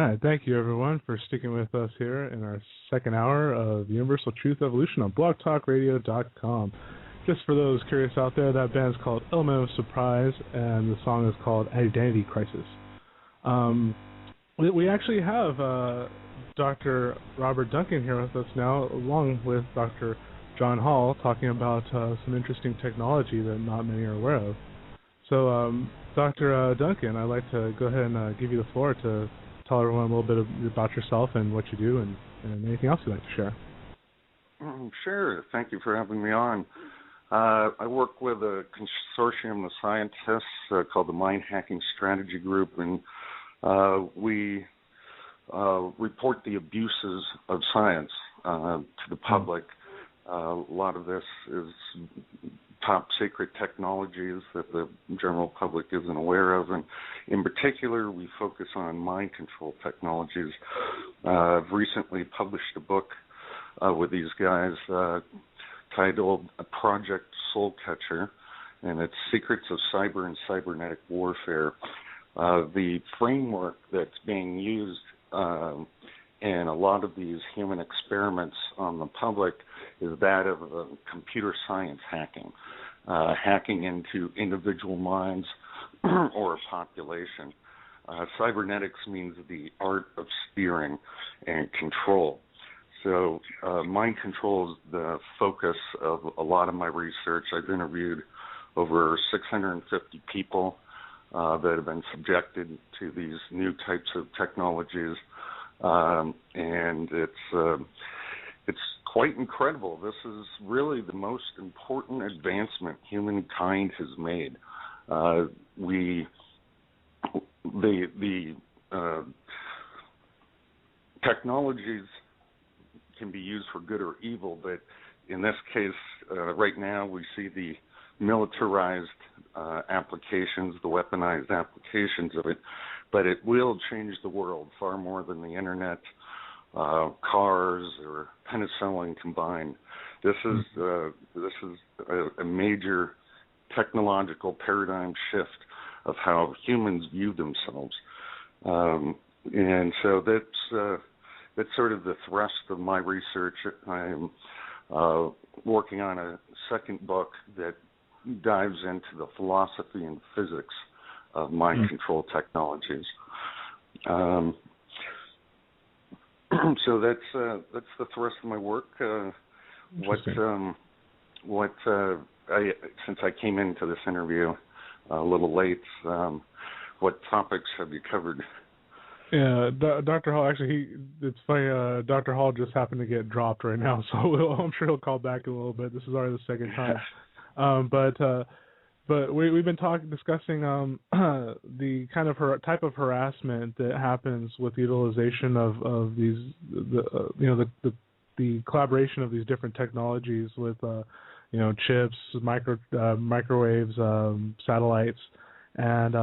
right. Thank you, everyone, for sticking with us here in our second hour of Universal Truth Evolution on blogtalkradio.com. Just for those curious out there, that band's called Element of Surprise, and the song is called Identity Crisis. We actually have Dr. Robert Duncan here with us now, along with Dr. John Hall, talking about some interesting technology that not many are aware of. So, Dr. Duncan, I'd like to go ahead and give you the floor to tell everyone a little bit about yourself and what you do and anything else you'd like to share. Sure. Thank you for having me on. I work with a consortium of scientists called the Mind Hacking Strategy Group, and we report the abuses of science to the public. A lot of this is top secret technologies that the general public isn't aware of, and in particular we focus on mind control technologies. I've recently published a book with these guys titled Project Soul Catcher, and it's Secrets of Cyber and Cybernetic Warfare. The framework that's being used in a lot of these human experiments on the public is that of computer science hacking, hacking into individual minds or a population. Cybernetics means the art of steering and control. So mind control is the focus of a lot of my research. I've interviewed over 650 people that have been subjected to these new types of technologies, and it's quite incredible. This is really the most important advancement humankind has made. The technologies can be used for good or evil, but in this case, right now we see the militarized applications, the weaponized applications of it, but it will change the world far more than the internet, cars, or penicillin combined. This is a major technological paradigm shift of how humans view themselves, and so that's sort of the thrust of my research. I'm working on a second book that dives into the philosophy and physics of mind control technologies. So that's the thrust of my work. Since I came into this interview a little late, what topics have you covered? Yeah, Dr. Hall, actually, it's funny, Dr. Hall just happened to get dropped right now, so I'm sure he'll call back in a little bit. This is already the second time. But we've been discussing the kind of type of harassment that happens with the utilization of these, the collaboration of these different technologies with, chips, microwaves, satellites, and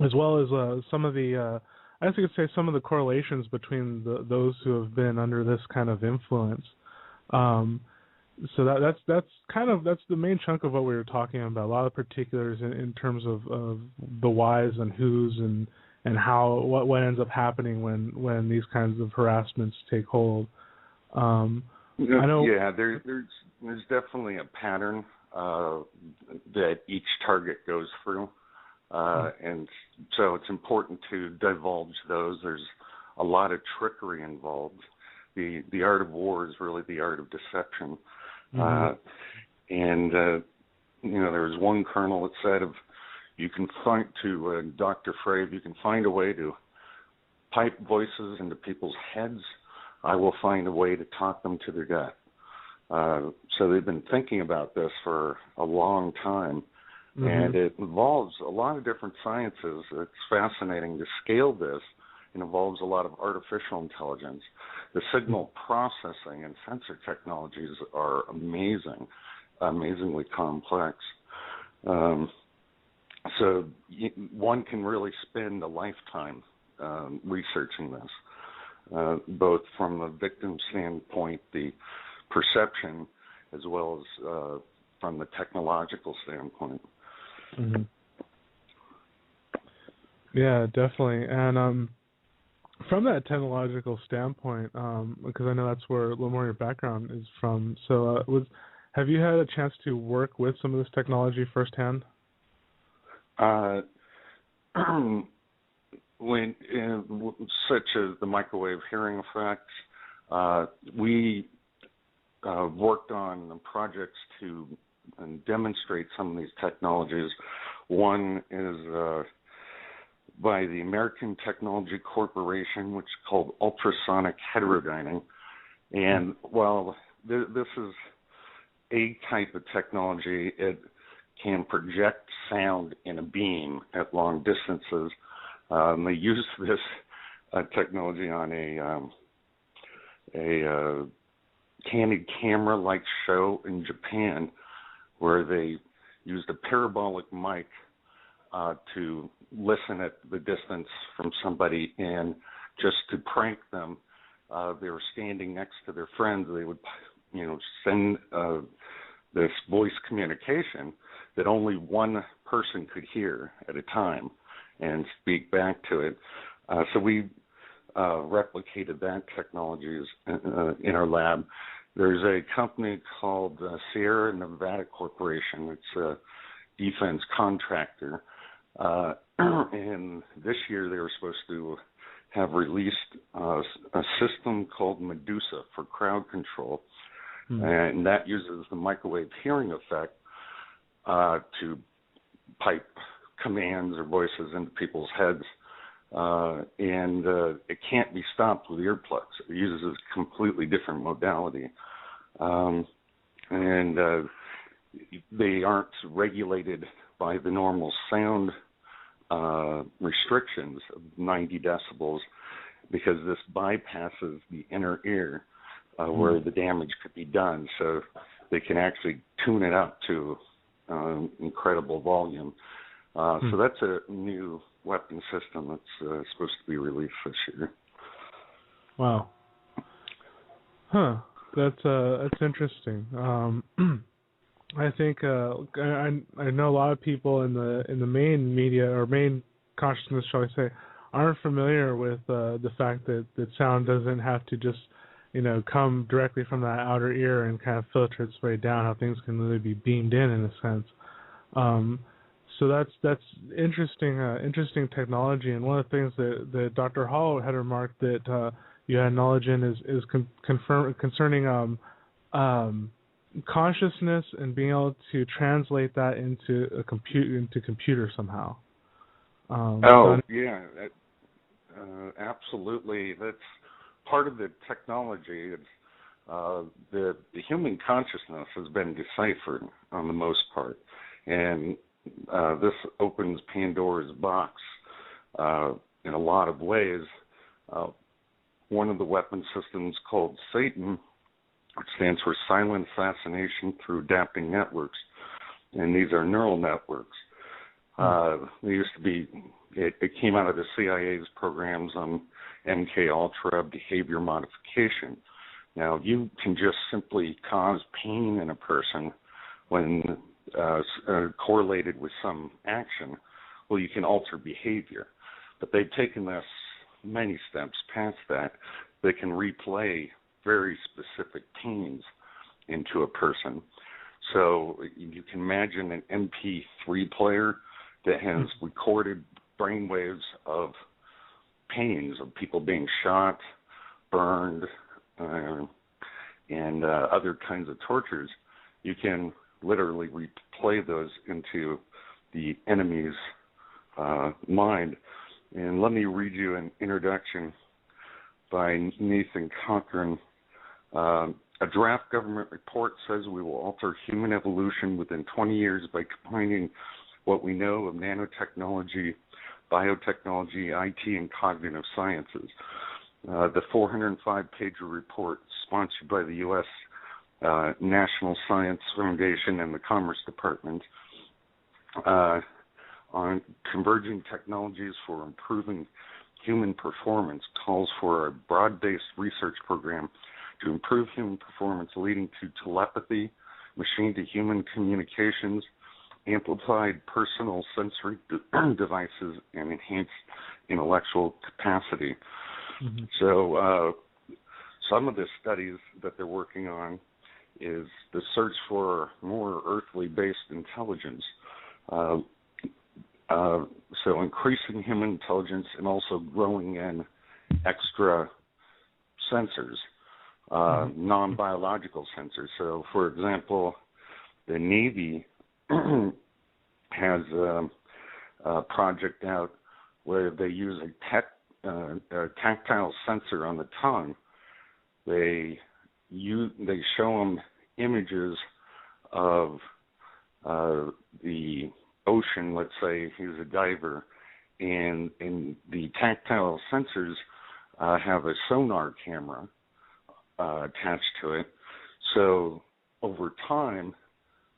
as well as some of the, I guess you could say some of the correlations between those who have been under this kind of influence. So that's the main chunk of what we were talking about. A lot of particulars in terms of the whys and whos and how what ends up happening when these kinds of harassments take hold. I know. Yeah, there's definitely a pattern that each target goes through. And so it's important to divulge those. There's a lot of trickery involved. The art of war is really the art of deception. And there was one colonel that said, you can find to Dr. Frey, if you can find a way to pipe voices into people's heads, I will find a way to talk them to their death. So they've been thinking about this for a long time. And it involves a lot of different sciences. It's fascinating to scale this. It involves a lot of artificial intelligence. The signal processing and sensor technologies are amazingly complex. So one can really spend a lifetime researching this, both from the victim standpoint, the perception, as well as from the technological standpoint. Yeah, definitely. And From that technological standpoint, because I know that's where a little more your background is from. So, have you had a chance to work with some of this technology firsthand? When such as the microwave hearing effect, we worked on projects to demonstrate some of these technologies. One is by the American Technology Corporation, which is called ultrasonic heterodyning. And while this is a type of technology, it can project sound in a beam at long distances. They use this technology on a candid camera-like show in Japan, where they used a parabolic mic to listen at the distance from somebody, and just to prank them, they were standing next to their friends. They would, send this voice communication that only one person could hear at a time and speak back to it. So we replicated that technology in our lab. There's a company called Sierra Nevada Corporation. It's a defense contractor. And this year they were supposed to have released a system called Medusa for crowd control. And that uses the microwave hearing effect to pipe commands or voices into people's heads. And it can't be stopped with earplugs. It uses a completely different modality. And they aren't regulated by the normal sound restrictions of 90 decibels, because this bypasses the inner ear where the damage could be done. So they can actually tune it up to incredible volume. So that's a new weapon system that's supposed to be released this year. Wow. Huh. That's interesting. I think I know a lot of people in the main media or main consciousness, shall I say, aren't familiar with the fact that sound doesn't have to just come directly from that outer ear and kind of filter its way down. How things can really be beamed in a sense. So that's interesting technology. And one of the things that Dr. Hall had remarked that you had knowledge in is concerning consciousness and being able to translate that into computer somehow. Yeah, absolutely. That's part of the technology. It's, the human consciousness has been deciphered on the most part, and this opens Pandora's box in a lot of ways. One of the weapon systems called Satan, which stands for Silent Assassination Through Adapting Networks, and these are neural networks. They used to be, it came out of the CIA's programs on MK-Ultra, behavior modification. Now, you can just simply cause pain in a person when correlated with some action. Well, you can alter behavior. But they've taken this many steps past that. They can replay very specific pains into a person. So you can imagine an MP3 player that has recorded brainwaves of pains of people being shot, burned, and other kinds of tortures. You can literally replay those into the enemy's mind. And let me read you an introduction by Nathan Cochran. A draft government report says we will alter human evolution within 20 years by combining what we know of nanotechnology, biotechnology, IT, and cognitive sciences. The 405-page report, sponsored by the U.S. National Science Foundation and the Commerce Department, on converging technologies for improving human performance, calls for a broad-based research program to improve human performance, leading to telepathy, machine-to-human communications, amplified personal sensory devices, and enhanced intellectual capacity. Mm-hmm. So some of the studies that they're working on is the search for more earthly-based intelligence. So increasing human intelligence and also growing in extra sensors, non-biological sensors. So, for example, the Navy has a project out where they use a tactile sensor on the tongue. They show them images of the ocean. Let's say he's a diver, and the tactile sensors have a sonar camera attached to it. So over time,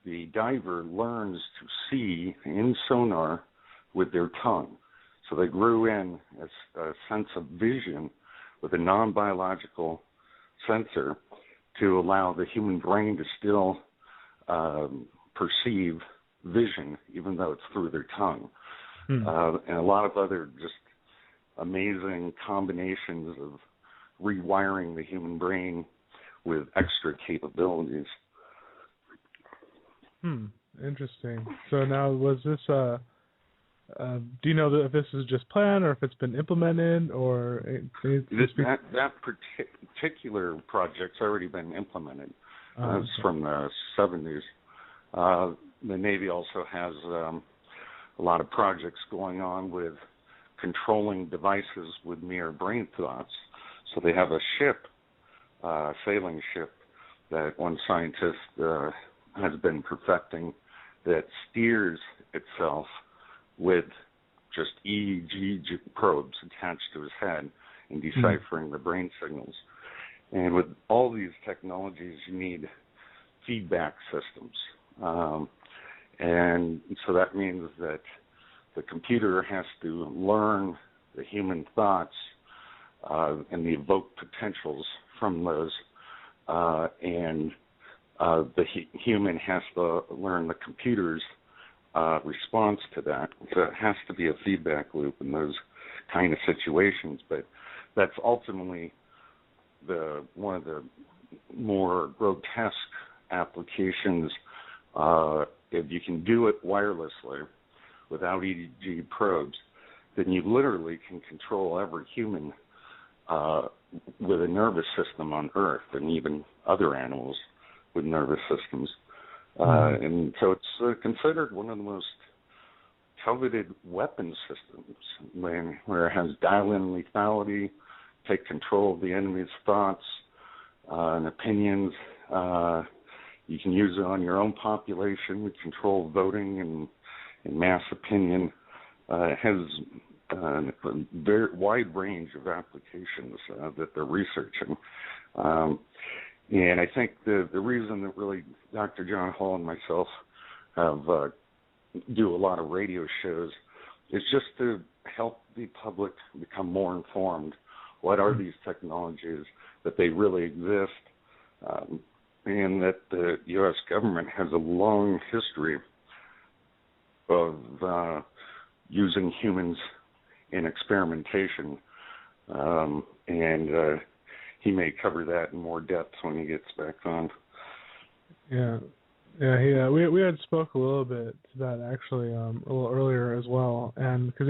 the diver learns to see in sonar with their tongue. So they grew in a sense of vision with a non-biological sensor to allow the human brain to still perceive vision, even though it's through their tongue. And a lot of other just amazing combinations of rewiring the human brain with extra capabilities. Interesting. So now, was this do you know if this is just planned or if it's been implemented, or that particular project's already been implemented? It's from the 70s. The Navy also has a lot of projects going on with controlling devices with mere brain thoughts. So they have a ship, sailing ship, that one scientist has been perfecting that steers itself with just EEG probes attached to his head and deciphering the brain signals. And with all these technologies, you need feedback systems. And so that means that the computer has to learn the human thoughts and the evoked potentials from those, and the human has to learn the computer's response to that. So it has to be a feedback loop in those kind of situations. But that's ultimately one of the more grotesque applications. If you can do it wirelessly without EEG probes, then you literally can control every human with a nervous system on Earth, and even other animals with nervous systems. And so it's considered one of the most coveted weapon systems, where it has dial-in lethality, take control of the enemy's thoughts and opinions. You can use it on your own population, control voting and mass opinion. It has a very wide range of applications that they're researching. And I think the reason that really Dr. John Hall and myself have do a lot of radio shows is just to help the public become more informed. What are these technologies, that they really exist, and that the U.S. government has a long history of using humans in experimentation. And he may cover that in more depth when he gets back on. Yeah. We had spoke a little bit to that actually a little earlier as well, and because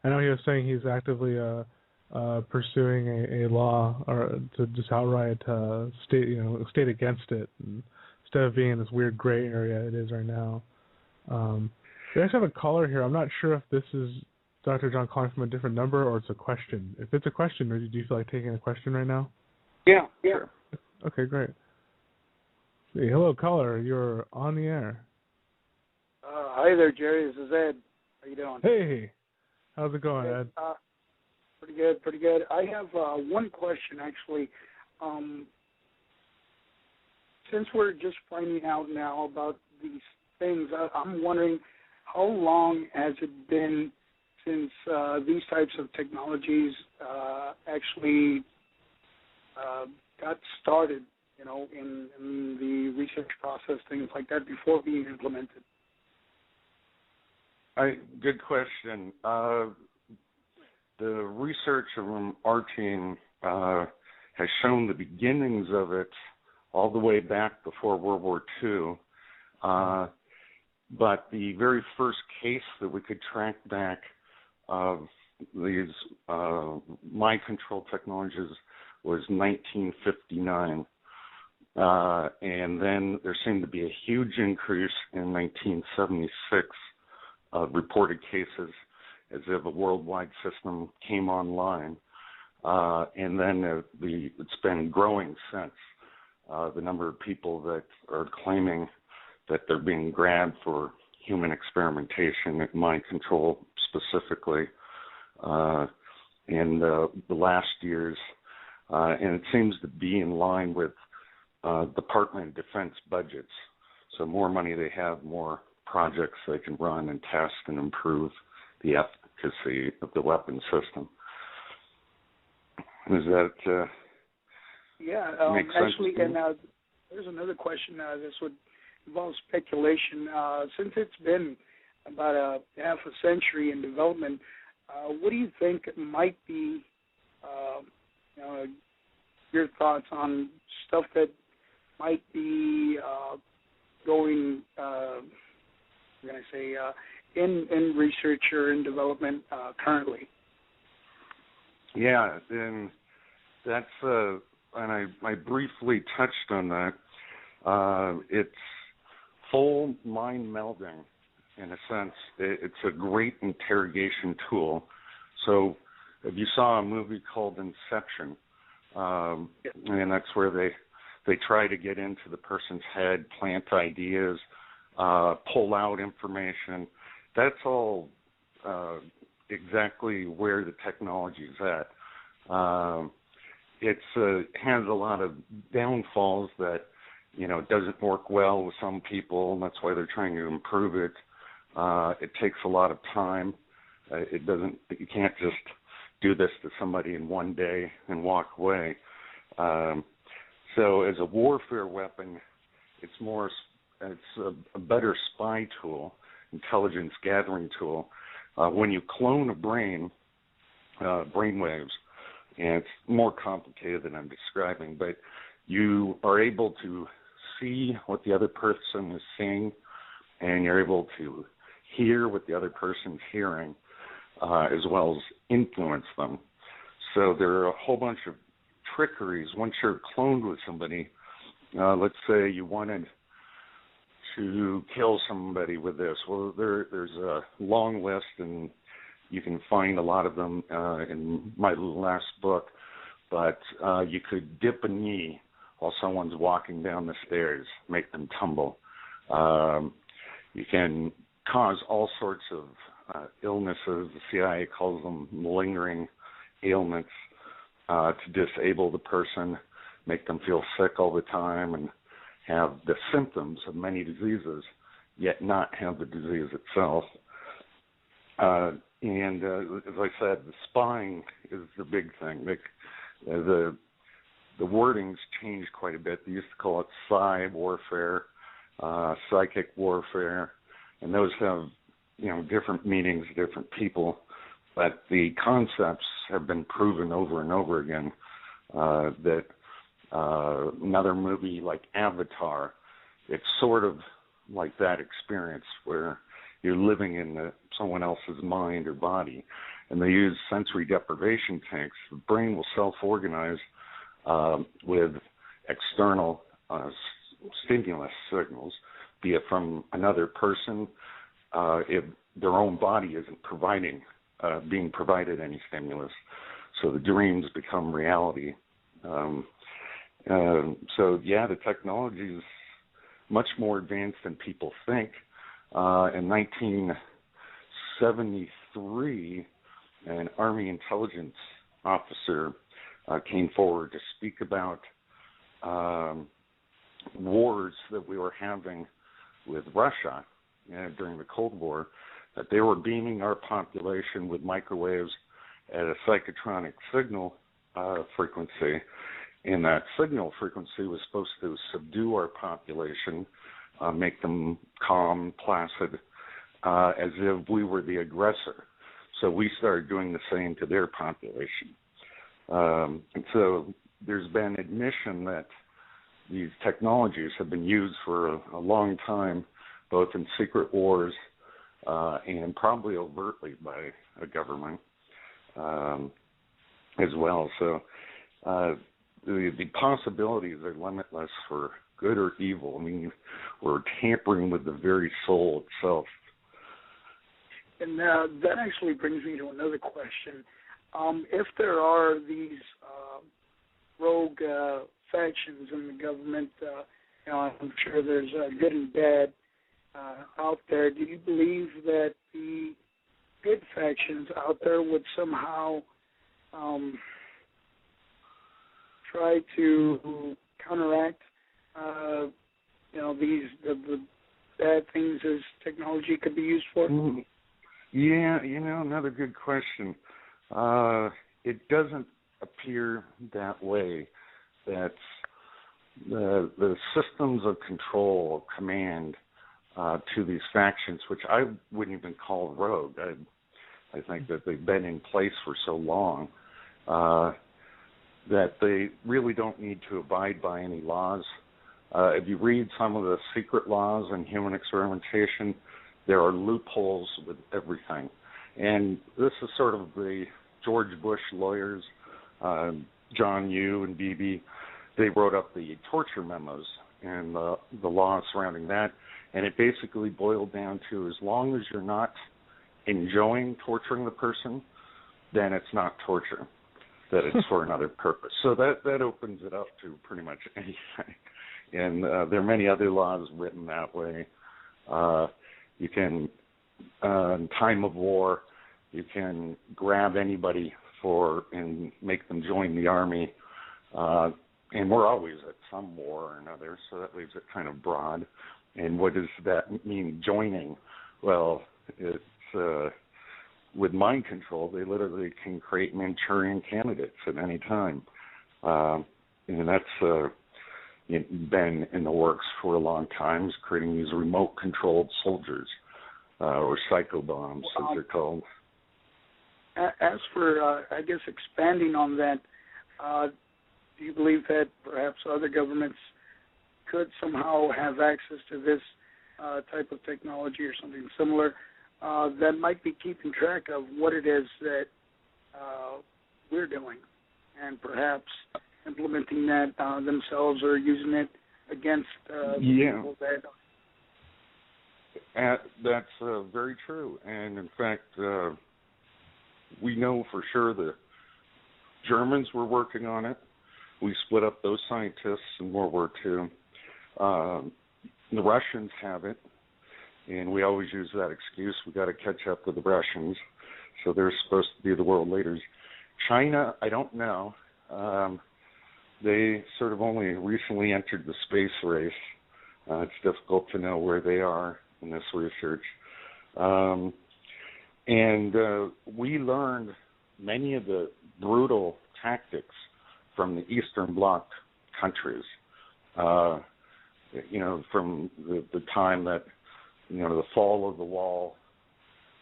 I know he was saying he's actively pursuing a law or to just outright state against it, and instead of being in this weird gray area it is right now. We actually have a caller here. I'm not sure if this is Dr. John calling from a different number or it's a question. If it's a question, do you feel like taking a question right now? Yeah, sure. Okay, great. Hey, hello, caller. You're on the air. Hi there, Jerry. This is Ed. How you doing? Hey, how's it going, Ed? Pretty good. I have one question, actually. Since we're just finding out now about these things, I'm wondering how long has it been since these types of technologies actually got started, in the research process, things like that, before being implemented? Good question. the research from our team has shown the beginnings of it all the way back before World War II. But the very first case that we could track back of these mind control technologies was 1959. And then there seemed to be a huge increase in 1976 of reported cases as if a worldwide system came online. And then it's been growing since. The number of people that are claiming that they're being grabbed for human experimentation, mind control specifically, in the last years. And it seems to be in line with Department of Defense budgets. So more money they have, more projects they can run and test and improve the efficacy of the weapon system. Is that make sense? Actually, and there's another question. This would involve speculation. Since it's been about a half a century in development, what do you think might be your thoughts on stuff that might be going, in research or in development currently? Yeah, and that's and I briefly touched on that. It's full mind melding, in a sense. It's a great interrogation tool. So if you saw a movie called Inception, and that's where they try to get into the person's head, plant ideas, pull out information. That's all exactly where the technology is at. It has a lot of downfalls that, it doesn't work well with some people, and that's why they're trying to improve it. It takes a lot of time. You can't just do this to somebody in one day and walk away. So as a warfare weapon, it's a better spy tool, intelligence gathering tool. When you clone a brain, brainwaves, and it's more complicated than I'm describing, but you are able to see what the other person is seeing, and you're able to hear what the other person's hearing, as well as influence them. So there are a whole bunch of trickeries. Once you're cloned with somebody, let's say you wanted to kill somebody with this. Well, there's a long list, and you can find a lot of them in my last book. But you could dip a knee while someone's walking down the stairs, make them tumble. You can cause all sorts of illnesses. The CIA calls them lingering ailments, to disable the person, make them feel sick all the time, and have the symptoms of many diseases, yet not have the disease itself. And as I said, the spying is the big thing. The wording's changed quite a bit. They used to call it psi warfare, psychic warfare, and those have different meanings to different people. But the concepts have been proven over and over again. That another movie like Avatar, it's sort of like that experience where you're living in someone else's mind or body, and they use sensory deprivation tanks. The brain will self-organize with external stimulus signals, be it from another person, if their own body isn't being provided any stimulus. So the dreams become reality. The technology is much more advanced than people think. In 1973, an Army intelligence officer came forward to speak about wars that we were having with Russia during the Cold War, that they were beaming our population with microwaves at a psychotronic signal frequency, and that signal frequency was supposed to subdue our population, make them calm, placid, as if we were the aggressor. So we started doing the same to their population. And so there's been admission that these technologies have been used for a long time, both in secret wars and probably overtly by a government as well. So the possibilities are limitless for good or evil. I mean, we're tampering with the very soul itself. And that actually brings me to another question. If there are these rogue factions in the government, I'm sure there's good and bad out there. Do you believe that the good factions out there would somehow try to counteract, the bad things as technology could be used for? Mm-hmm. Yeah, another good question. It doesn't appear that way. That the systems of control, of command to these factions, which I wouldn't even call rogue. I think that they've been in place for so long that they really don't need to abide by any laws. If you read some of the secret laws in human experimentation, there are loopholes with everything. And this is sort of the George Bush lawyers, John Yoo and Beebe. They wrote up the torture memos and the law surrounding that. And it basically boiled down to, as long as you're not enjoying torturing the person, then it's not torture, that it's for another purpose. So that opens it up to pretty much anything. And there are many other laws written that way. You can, in time of war, you can grab anybody and make them join the army. And we're always at some war or another, so that leaves it kind of broad. And what does that mean, joining? Well, it's with mind control, they literally can create Manchurian candidates at any time. And that's been in the works for a long time, is creating these remote-controlled soldiers, or psychobombs, as they're called. As for, expanding on that, do you believe that perhaps other governments could somehow have access to this type of technology or something similar that might be keeping track of what it is that we're doing, and perhaps implementing that themselves or using it against people that... That's very true. And in fact, we know for sure the Germans were working on it. We split up those scientists in World War II. The Russians have it, and we always use that excuse. We got to catch up with the Russians, so they're supposed to be the world leaders. China, I don't know. They sort of only recently entered the space race. It's difficult to know where they are in this research. And we learned many of the brutal tactics from the Eastern Bloc countries, from the time that, the fall of the wall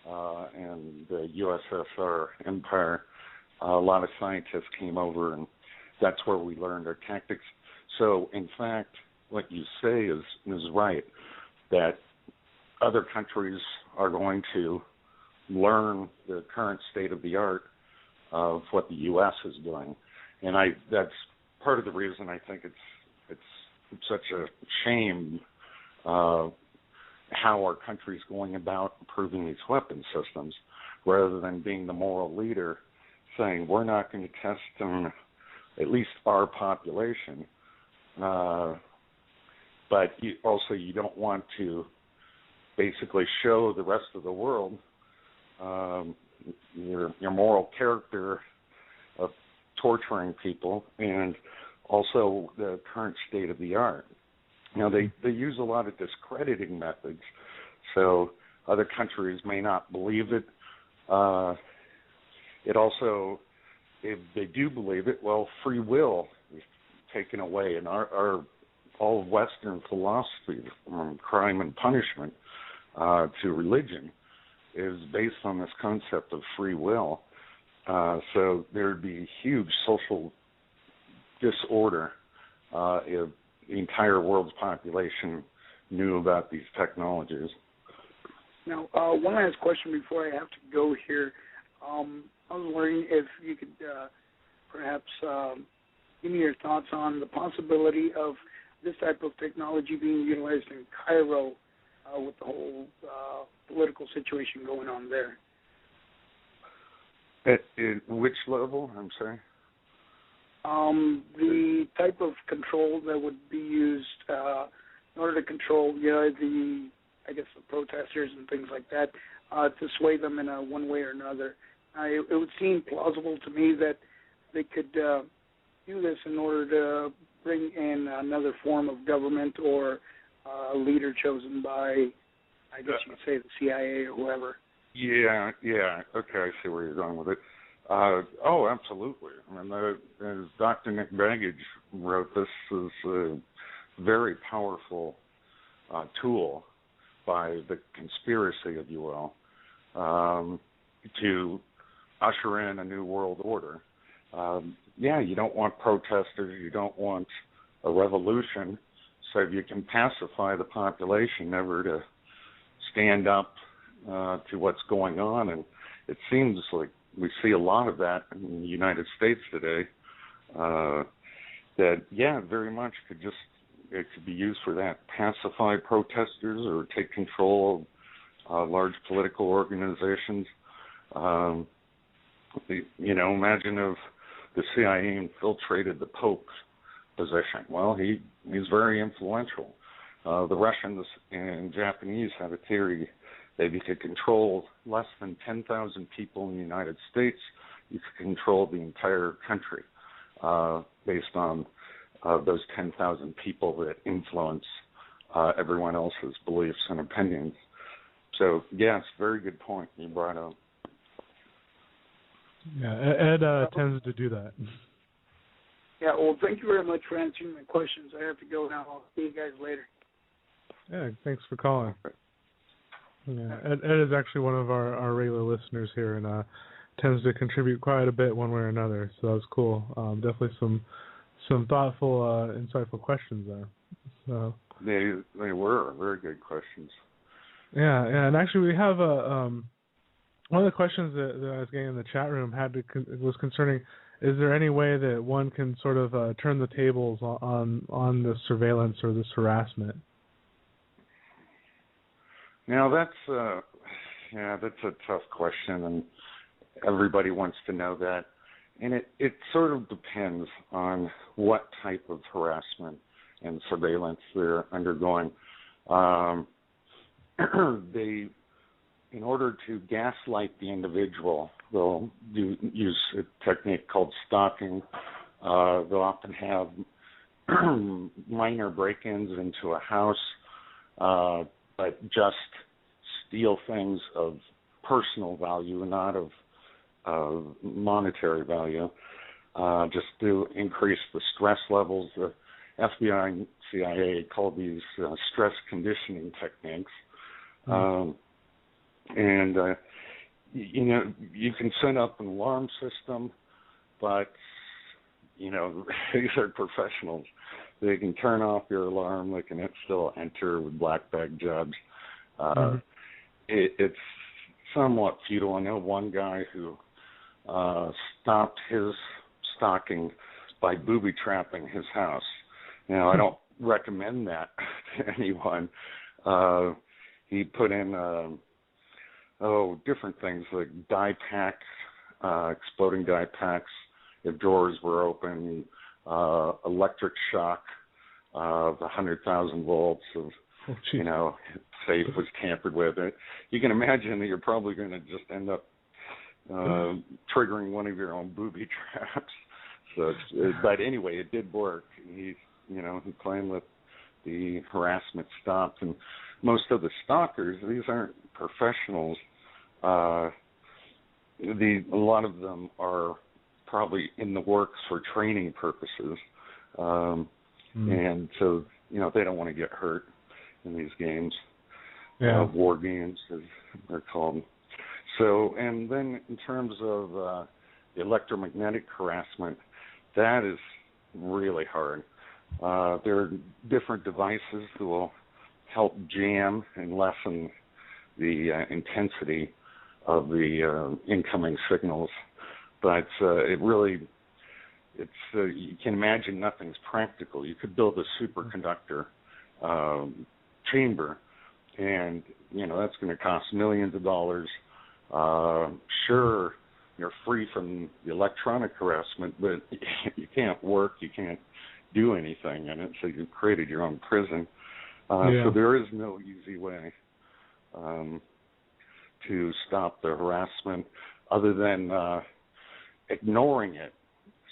and the USSR empire, a lot of scientists came over, and that's where we learned our tactics. So, in fact, what you say is right, that other countries are going to learn the current state of the art of what the U.S. is doing. And that's part of the reason I think it's such a shame how our country's going about improving these weapon systems, rather than being the moral leader, saying we're not going to test on at least our population. But you don't want to basically show the rest of the world your moral character of torturing people, and also the current state of the art. Now, they use a lot of discrediting methods, so other countries may not believe it. It also, if they do believe it, well, free will is taken away, and our all of Western philosophy, from crime and punishment to religion, is based on this concept of free will. So there'd be huge social disorder if the entire world's population knew about these technologies. Now, one last question before I have to go here. I was wondering if you could perhaps give me your thoughts on the possibility of this type of technology being utilized in Cairo with the whole political situation going on there. At which level? I'm sorry? The type of control that would be used in order to control, the protesters and things like that, to sway them in one way or another. It would seem plausible to me that they could do this in order to bring in another form of government or a leader chosen by, I guess you could say, the CIA or whoever. Yeah. Okay, I see where you're going with it. Oh, absolutely. I mean, as Dr. Nick Baggage wrote, this is a very powerful tool by the conspiracy, if you will, to usher in a new world order. You don't want protesters, you don't want a revolution, so if you can pacify the population never to stand up to what's going on. And it seems like we see a lot of that in the United States today, that, very much it could be used for that, pacify protesters or take control of large political organizations. Imagine if the CIA infiltrated the Pope's position. Well, he's very influential. The Russians and Japanese have a theory that if you could control less than 10,000 people in the United States, you could control the entire country based on those 10,000 people that influence everyone else's beliefs and opinions. So, it's a very good point you brought up. Yeah, Ed tends to do that. Yeah, well, thank you very much for answering my questions. I have to go now. I'll see you guys later. Yeah, thanks for calling. Yeah, Ed is actually one of our regular listeners here and tends to contribute quite a bit one way or another, so that was cool. Definitely some thoughtful, insightful questions there. So They were very good questions. Yeah, and actually we have one of the questions that I was getting in the chat room was concerning, is there any way that one can sort of turn the tables on this surveillance or this harassment? Now that's a tough question, and everybody wants to know that. And it sort of depends on what type of harassment and surveillance they're undergoing. In order to gaslight the individual, they'll use a technique called stalking. They'll often have minor break-ins into a house, but just steal things of personal value, not of monetary value, just to increase the stress levels. The FBI and CIA call these stress conditioning techniques. You can set up an alarm system, but, these are professionals. They can turn off your alarm. They can still enter with black bag jobs. It's somewhat futile. I know one guy who stopped his stalking by booby-trapping his house. Now, I don't recommend that to anyone. He put in different things like dye packs, exploding dye packs if drawers were open, electric shock of 100,000 volts of, safe was tampered with. You can imagine that you're probably going to just end up triggering one of your own booby traps. So, but anyway, it did work. He claimed that the harassment stopped, and most of the stalkers, these aren't professionals. A lot of them are probably in the works for training purposes, and so they don't want to get hurt in these games, war games as they're called. So, and then in terms of electromagnetic harassment, that is really hard. There are different devices that will help jam and lessen the intensity of the incoming signals, but you can imagine nothing's practical. You could build a superconductor chamber, and that's going to cost millions of dollars. Sure, you're free from the electronic harassment, but you can't work, you can't do anything in it, so you've created your own prison. So there is no easy way to stop the harassment other than ignoring it.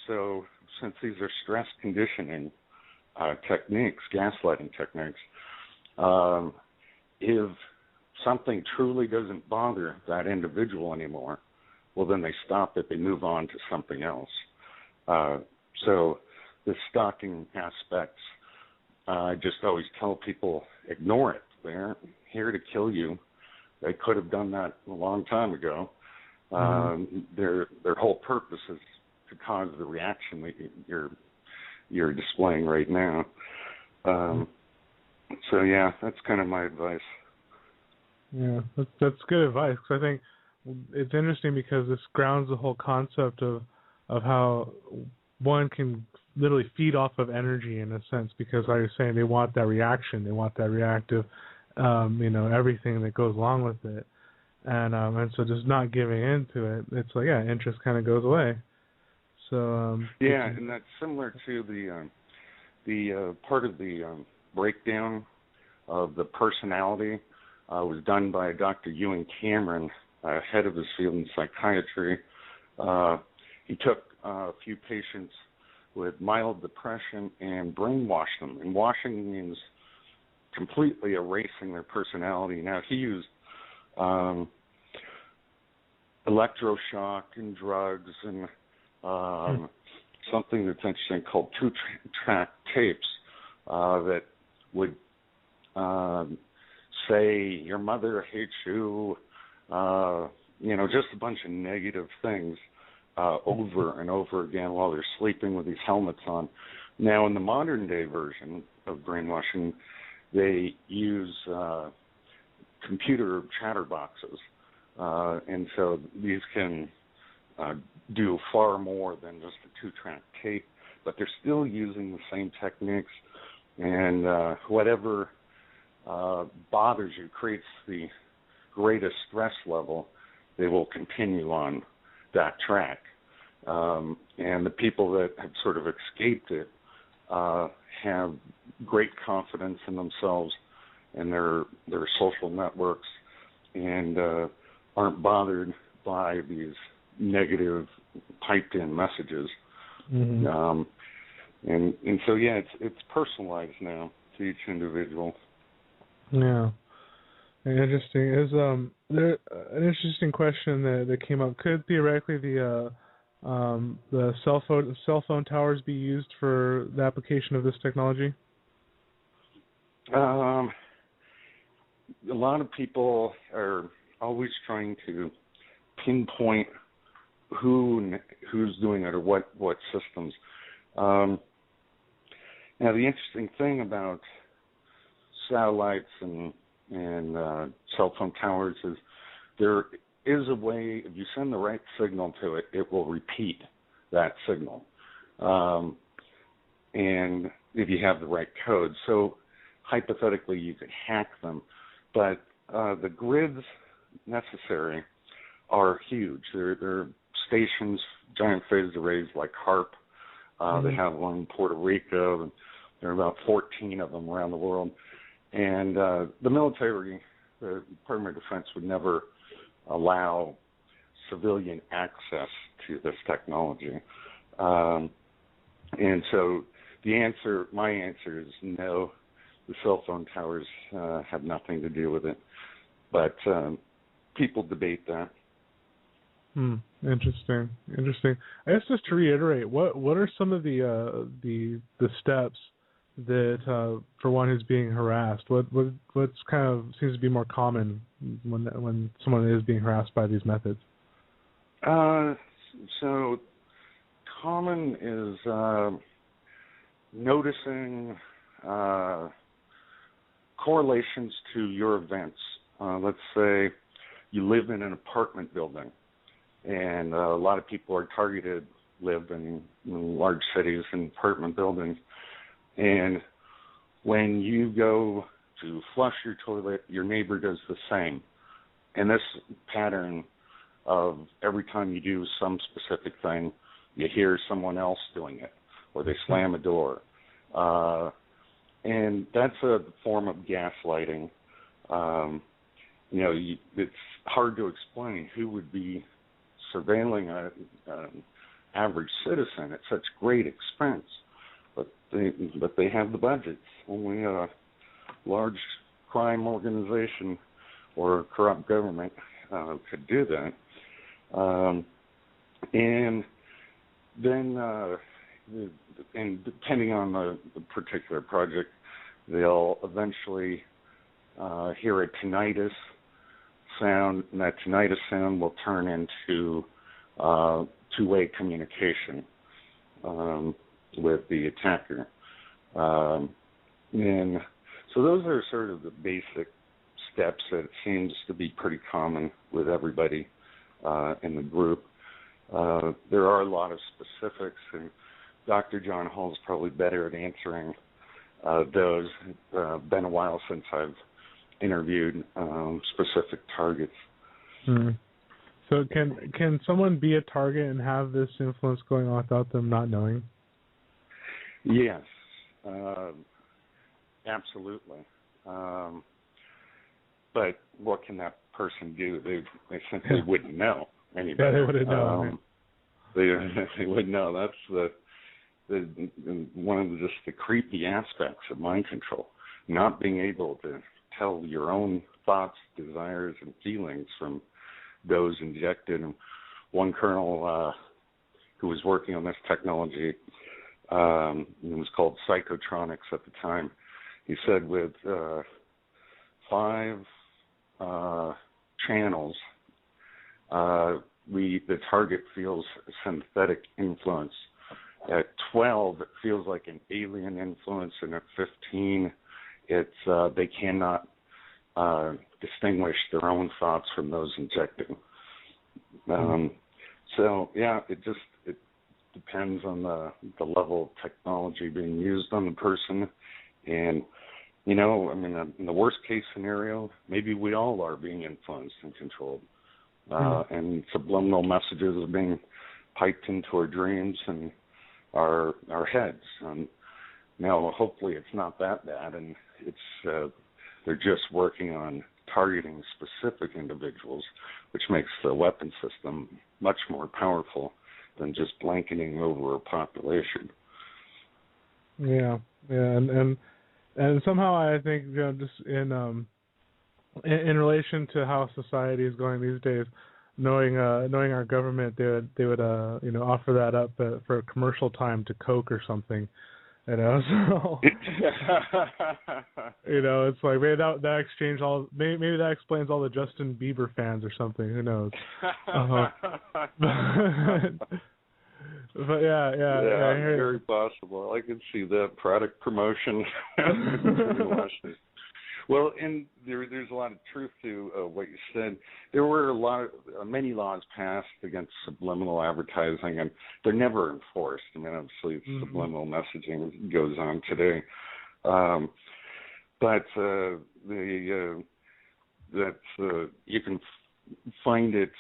So since these are stress conditioning techniques, gaslighting techniques, if something truly doesn't bother that individual anymore, well, then they stop it, they move on to something else. So the stalking aspects, I just always tell people, ignore it. They aren't here to kill you. They could have done that a long time ago. Their whole purpose is to cause the reaction that you're displaying right now. So yeah, that's kind of my advice. Yeah, that's good advice. 'Cause I think it's interesting because this grounds the whole concept of how one can literally feed off of energy in a sense, because like you're saying, they want that reaction, they want that reactive, everything that goes along with it, and so just not giving into it, it's like interest kind of goes away. So and that's similar to the part of the breakdown of the personality was done by Dr. Ewan Cameron, head of his field in psychiatry. He took a few patients with mild depression and brainwashed them. And washing means completely erasing their personality. Now, he used electroshock and drugs and something that's interesting called two-track tapes that would say, your mother hates you, just a bunch of negative things over and over again while they're sleeping with these helmets on. Now, in the modern day version of brainwashing, they use computer chatterboxes, and so these can do far more than just a two-track tape, but they're still using the same techniques, and whatever bothers you, creates the greatest stress level, they will continue on that track. And the people that have sort of escaped it have great confidence in themselves and their social networks, and aren't bothered by these negative piped in messages. And so it's personalized now to each individual. Yeah. Interesting. Is there an interesting question that came up? Could theoretically the cell phone towers be used for the application of this technology? A lot of people are always trying to pinpoint who's doing it or what systems. Now, the interesting thing about satellites and cell phone towers is there is a way, if you send the right signal to it, it will repeat that signal. And if you have the right code. So hypothetically, you could hack them. But the grids necessary are huge. They're stations, giant phased arrays like HARP. They have one in Puerto Rico, and there are about 14 of them around the world. And the military, the Department of Defense, would never allow civilian access to this technology. And so my answer is no. The cell phone towers have nothing to do with it. But people debate that. Interesting. I guess just to reiterate, what are some of the steps that for one who's being harassed? What's kind of seems to be more common when someone is being harassed by these methods? So common is noticing correlations to your events. Let's say you live in an apartment building, and a lot of people are targeted, live in large cities and apartment buildings. And when you go to flush your toilet, your neighbor does the same. And this pattern of every time you do some specific thing, you hear someone else doing it, or they slam a door. And that's a form of gaslighting. It's hard to explain who would be surveilling an average citizen at such great expense. But they have the budgets. Only a large crime organization or a corrupt government could do that. And then, and depending on the particular project, they'll eventually hear a tinnitus sound, and that tinnitus sound will turn into two-way communication with the attacker. And so those are sort of the basic steps that it seems to be pretty common with everybody in the group. There are a lot of specifics, and Dr. John Hall is probably better at answering those. It's been a while since I've interviewed specific targets. So can someone be a target and have this influence going on without them not knowing? Yes, absolutely. But what can that person do? They simply wouldn't know any better. Yeah, they wouldn't know. They wouldn't know. That's the one of just the creepy aspects of mind control. Not being able to tell your own thoughts, desires, and feelings from those injected. And one colonel who was working on this technology, it was called psychotronics at the time. He said with 5 channels, the target feels synthetic influence. At 12, it feels like an alien influence, and at 15, it's they cannot distinguish their own thoughts from those injected. So yeah, it depends on the level of technology being used on the person, and in the worst case scenario, maybe we all are being influenced and controlled, and subliminal messages are being piped into our dreams and our heads. Now, hopefully, it's not that bad, and it's they're just working on targeting specific individuals, which makes the weapon system much more powerful than just blanketing over a population. Yeah, and somehow I think just in relation to how society is going these days, knowing our government, they would offer that up for commercial time to Coke or something. So it's like maybe that exchange maybe that explains all the Justin Bieber fans or something. Who knows? But yeah, very possible. I could see that product promotion. Well, and there's a lot of truth to what you said. There were many laws passed against subliminal advertising, and they're never enforced. I mean, obviously, subliminal messaging goes on today, but you can find it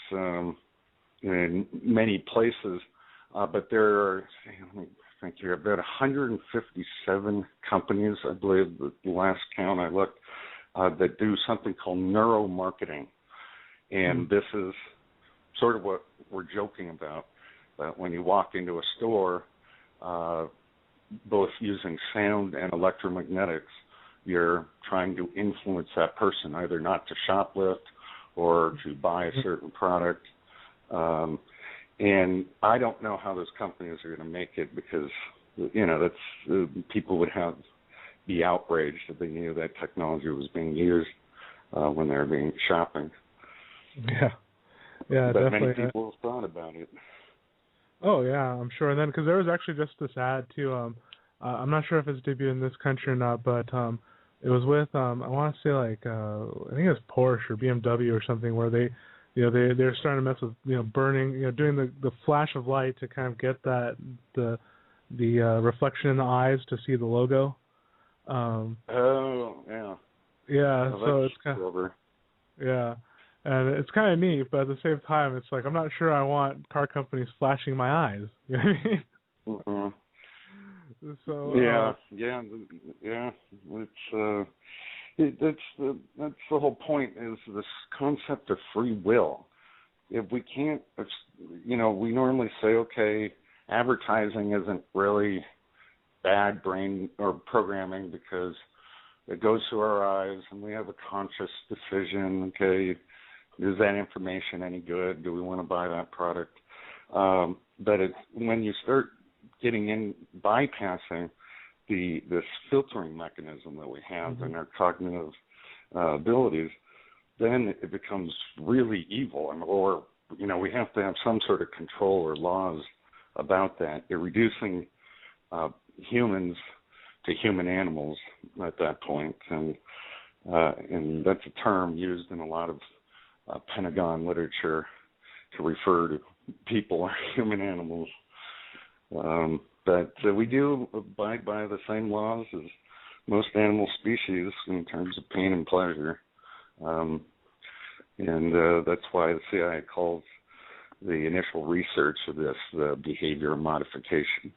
in many places. But there are, I think, there are about 157 companies, I believe, the last count I looked, that do something called neuromarketing. And this is sort of what we're joking about. That when you walk into a store, both using sound and electromagnetics, you're trying to influence that person, either not to shoplift or to buy a certain product. And I don't know how those companies are going to make it, because, that's people would have be outraged if they knew that technology was being used when they were being shopping. Yeah, yeah, but definitely. Many people have thought about it. Oh yeah, I'm sure. And then because there was actually just this ad too. I'm not sure if it's debuted in this country or not, but it was with I want to say like I think it was Porsche or BMW or something, where they, they're starting to mess with burning, doing the flash of light to kind of get the reflection in the eyes to see the logo. Oh yeah. Yeah, well, so it's kind of yeah. And it's kind of neat, but at the same time, it's like I'm not sure I want car companies flashing my eyes. You know what I mean? Mm-hmm. So yeah. That's the whole point, is this concept of free will. If we can't, we normally say, okay, advertising isn't really bad brain or programming because it goes through our eyes and we have a conscious decision. Okay, is that information any good? Do we want to buy that product? But when you start getting in, bypassing this filtering mechanism that we have in our cognitive abilities, then it becomes really evil, or we have to have some sort of control or laws about that. You're reducing humans to human animals at that point, and that's a term used in a lot of Pentagon literature to refer to people as human animals. But we do abide by the same laws as most animal species in terms of pain and pleasure. And that's why the CIA calls the initial research of this behavior modification,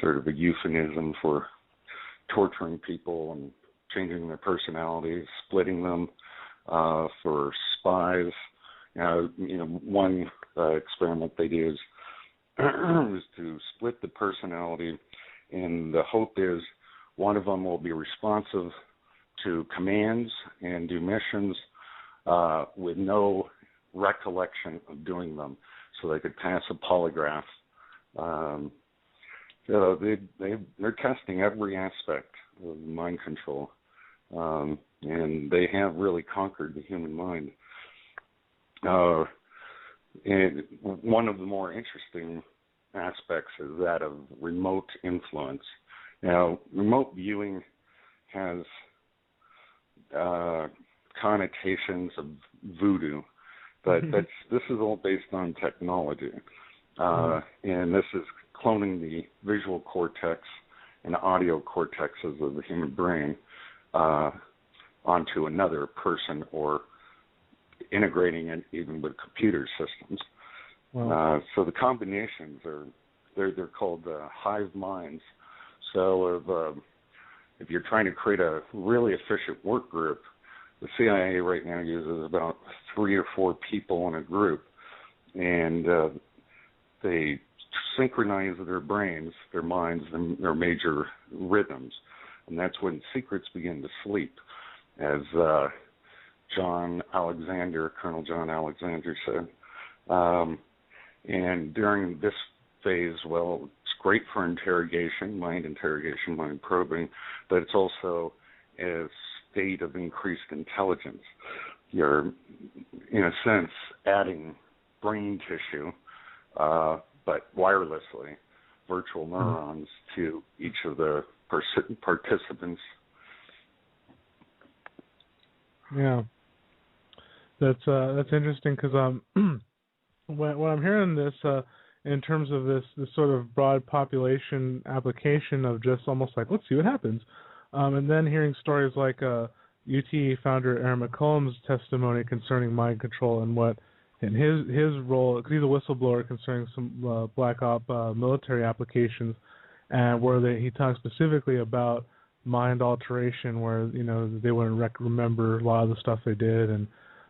sort of a euphemism for torturing people and changing their personalities, splitting them for spies. One experiment they do is to split the personality, and the hope is one of them will be responsive to commands and do missions with no recollection of doing them, so they could pass a polygraph. They're testing every aspect of mind control, and they have really conquered the human mind. And one of the more interesting aspects is that of remote influence. Now, remote viewing has connotations of voodoo, but this is all based on technology, and this is cloning the visual cortex and audio cortexes of the human brain onto another person, or integrating it even with computer systems. Wow. So the combinations they're called hive minds. So if you're trying to create a really efficient work group, the CIA right now uses about 3 or 4 people in a group, and they synchronize their brains, their minds, and their major rhythms, and that's when secrets begin to sleep, as Colonel John Alexander said. And during this phase, well, it's great for interrogation, mind probing, but it's also a state of increased intelligence. You're, in a sense, adding brain tissue, but wirelessly, virtual neurons to each of the participants. Yeah. That's interesting, because when I'm hearing this in terms of this sort of broad population application of just almost like, let's see what happens, and then hearing stories like UT founder Aaron McCollum's testimony concerning mind control and what in his role, because he's a whistleblower concerning some black op military applications, and where he talks specifically about mind alteration, where they wouldn't remember a lot of the stuff they did and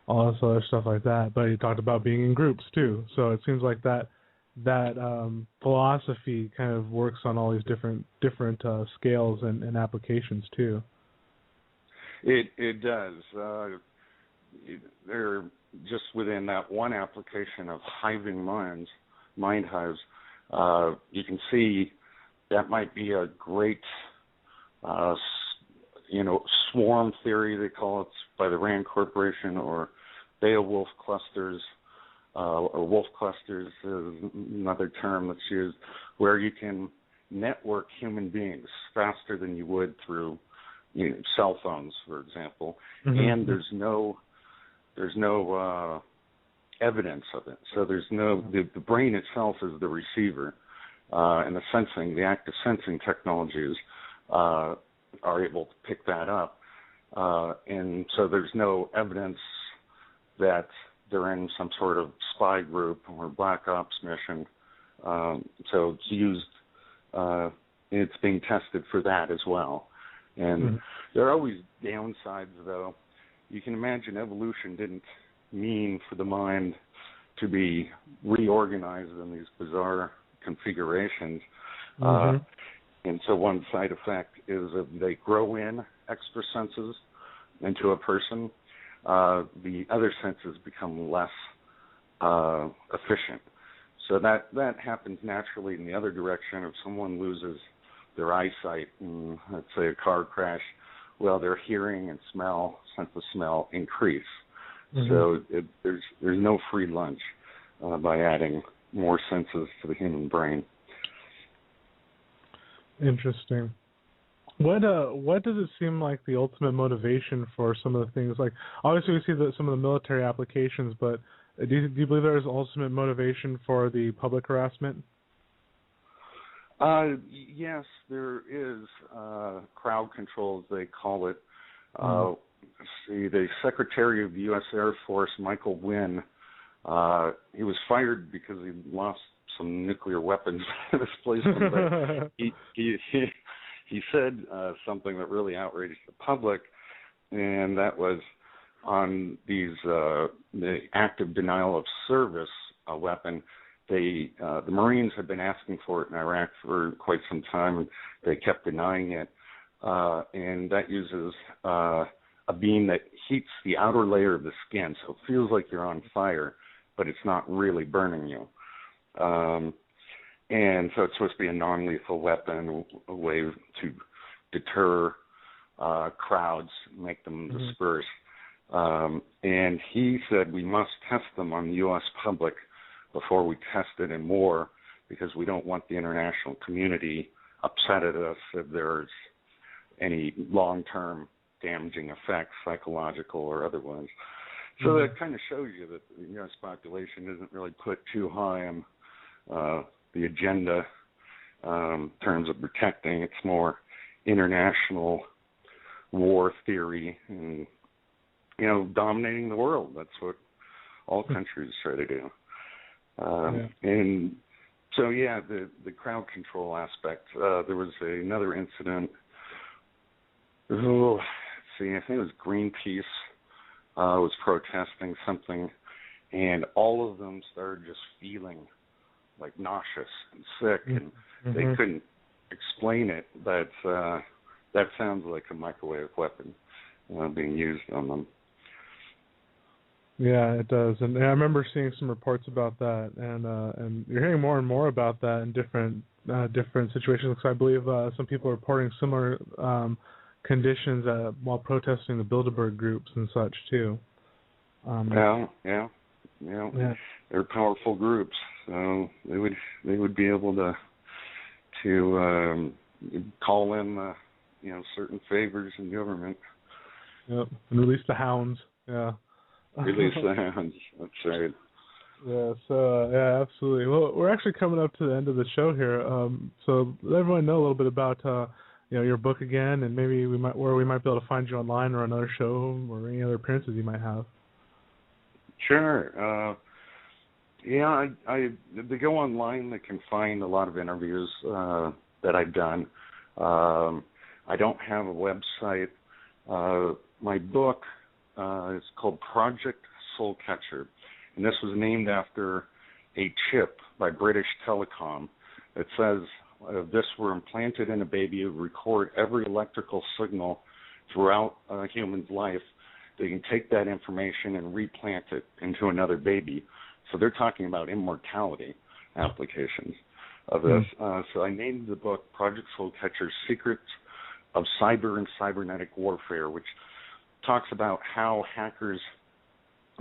all this other stuff like that. But he talked about being in groups too. So it seems like that philosophy kind of works on all these different scales and applications too. It does. They're just within that one application of hiving minds, mind hives. You can see that might be a great swarm theory, they call it, by the Rand Corporation, or Beowulf clusters, or wolf clusters is another term that's used, where you can network human beings faster than you would through cell phones, for example, and there's no evidence of it. So there's the brain itself is the receiver, and the active sensing technologies are able to pick that up, and so there's no evidence that they're in some sort of spy group or black ops mission. So it's used, it's being tested for that as well. And there are always downsides, though. You can imagine evolution didn't mean for the mind to be reorganized in these bizarre configurations. And so one side effect is that they grow in extra senses into a person. The other senses become less efficient. So that happens naturally in the other direction. If someone loses their eyesight in, let's say, a car crash, well, their hearing and sense of smell increase. So there's no free lunch by adding more senses to the human brain. Interesting. What does it seem like the ultimate motivation for some of the things? Like, obviously we see some of the military applications, but do you believe there is ultimate motivation for the public harassment? Yes, there is. Crowd control, as they call it. The Secretary of the U.S. Air Force, Michael Wynn, he was fired because he lost some nuclear weapons misplaced. But he said something that really outraged the public, and that was on the active denial of service weapon. The Marines had been asking for it in Iraq for quite some time, and they kept denying it. And that uses a beam that heats the outer layer of the skin, so it feels like you're on fire, but it's not really burning you. And so it's supposed to be a non-lethal weapon, a way to deter crowds, make them disperse. And he said we must test them on the U.S. public before we test it in war, because we don't want the international community upset at us if there's any long-term damaging effects, psychological or otherwise. So that kind of shows you that the U.S. population isn't really put too high on the agenda in terms of protecting. It's more international war theory and, dominating the world. That's what all countries try to do. And so, the crowd control aspect. There was another incident. I think it was Greenpeace was protesting something, and all of them started just feeling like nauseous and sick, and they couldn't explain it, but that sounds like a microwave weapon being used on them. Yeah, it does, and I remember seeing some reports about that, and you're hearing more and more about that in different situations. Because I believe some people are reporting similar conditions while protesting the Bilderberg groups and such too. Yeah. They're powerful groups, so they would be able to call in certain favors in government. Yep, and release the hounds. Yeah. Release the hounds. That's right. Yeah. So absolutely. Well, we're actually coming up to the end of the show here. So let everyone know a little bit about your book again, and maybe we might be able to find you online or another show or any other appearances you might have. Sure. They go online. They can find a lot of interviews that I've done. I don't have a website. My book is called Project Soul Catcher, and this was named after a chip by British Telecom. It says, if this were implanted in a baby, it would record every electrical signal throughout a human's life. They can take that information and replant it into another baby. So they're talking about immortality applications of this. So I named the book Project Soul Catcher: Secrets cyber and cybernetic warfare, which talks about how hackers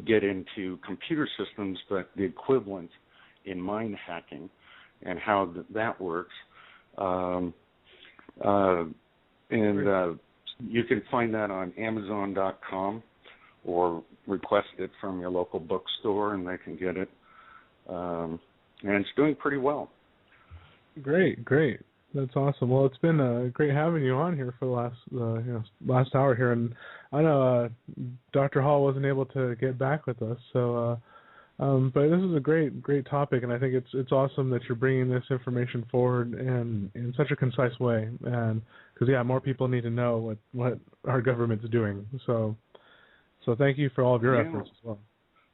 get into computer systems, but the equivalent in mind hacking and how that works. You can find that on Amazon.com or request it from your local bookstore, and they can get it. And it's doing pretty well. Great. That's awesome. Well, it's been great having you on here for the last hour here, and I know Dr. Hall wasn't able to get back with us, so but this is a great topic, and I think it's awesome that you're bringing this information forward and in such a concise way, and because more people need to know what our government's doing. So thank you for all of your efforts as well.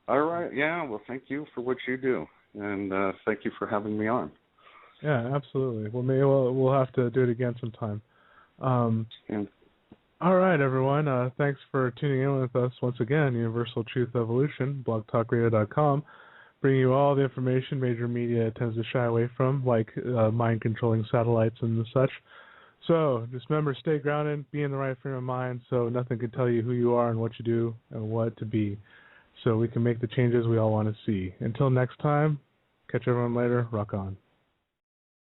All right. Yeah. Well, thank you for what you do, and thank you for having me on. Yeah, absolutely. Well, maybe we'll have to do it again sometime. All right, everyone. Thanks for tuning in with us once again. Universal Truth Evolution, blogtalkradio.com, bringing you all the information major media tends to shy away from, like mind-controlling satellites and such. So just remember, stay grounded, be in the right frame of mind, so nothing can tell you who you are and what you do and what to be, so we can make the changes we all want to see. Until next time, catch everyone later. Rock on.